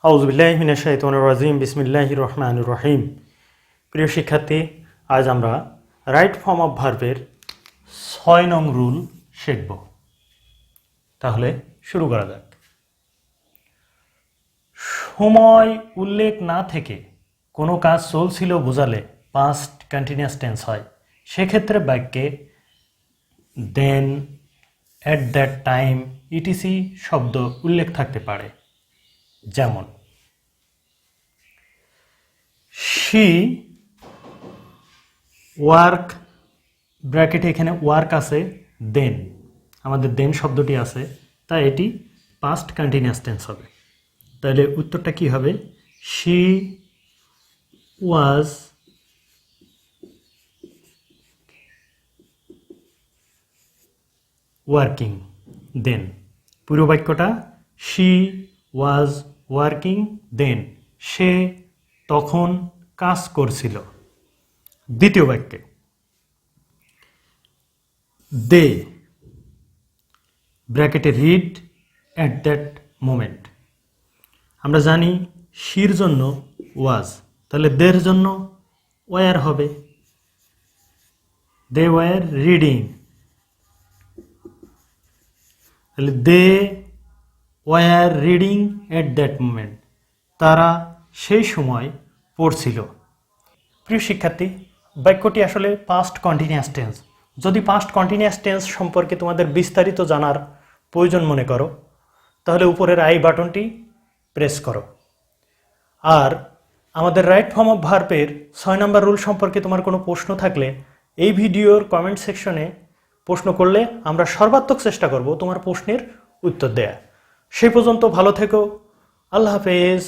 আউযুবিল্লাহি মিনাশ শাইতানির রাজিম বিসমিল্লাহির রহমানির রহিম। প্রিয় শিক্ষার্থী, আজ আমরা রাইট ফর্ম অফ ভার্বের ৬ নং রুল শিখব। তাহলে শুরু করা যাক। সময় উল্লেখ না থেকে কোনো কাজ চলছিল বোঝালে পাস্ট কন্টিনিউয়াস টেন্স হয়। সেক্ষেত্রে বাক্যে দেন, অ্যাট দ্যাট টাইম, ইটিসি শব্দ উল্লেখ থাকতে পারে। যেমন শি ওয়ার্ক, ব্র্যাকেটে এখানে ওয়ার্ক আছে, দেন আমাদের দেন শব্দটি আছে, তাই এটি পাস্ট কন্টিনিউয়াস টেন্স হবে। তাহলে উত্তরটা কি হবে? শি ওয়াজ ওয়ার্কিং দেন। পুরো বাক্যটা শি ওয়াজ ওয়ার্কিং দেন, সে তখন কাজ করছিল। দ্বিতীয় বাক্যে দে, ব্র্যাকেটে রিড অ্যাট দ্যাট মোমেন্ট। আমরা জানি শির জন্য ওয়াজ, তাহলে দের জন্য ওয়ার হবে, দে ওয়ার রিডিং। তাহলে they were reading at that moment, তারা সেই সময় পড়ছিল। প্রিয় শিক্ষার্থী, বাক্যটি আসলে পাস্ট কন্টিনিউয়াস টেন্স। যদি পাস্ট কন্টিনিউয়াস টেন্স সম্পর্কে তোমাদের বিস্তারিত জানার প্রয়োজন মনে করো, তাহলে উপরের আই বাটনটি প্রেস করো। আর আমাদের রাইট ফর্ম অফ ভার্বের ৬ নম্বর রুল সম্পর্কে তোমার কোনো প্রশ্ন থাকলে এই ভিডিওর কমেন্ট সেকশনে প্রশ্ন করলে আমরা সর্বাত্মক চেষ্টা করব তোমার প্রশ্নের উত্তর দেয়া। সেই পর্যন্ত ভালো থেকো। আল্লাহ হাফেজ।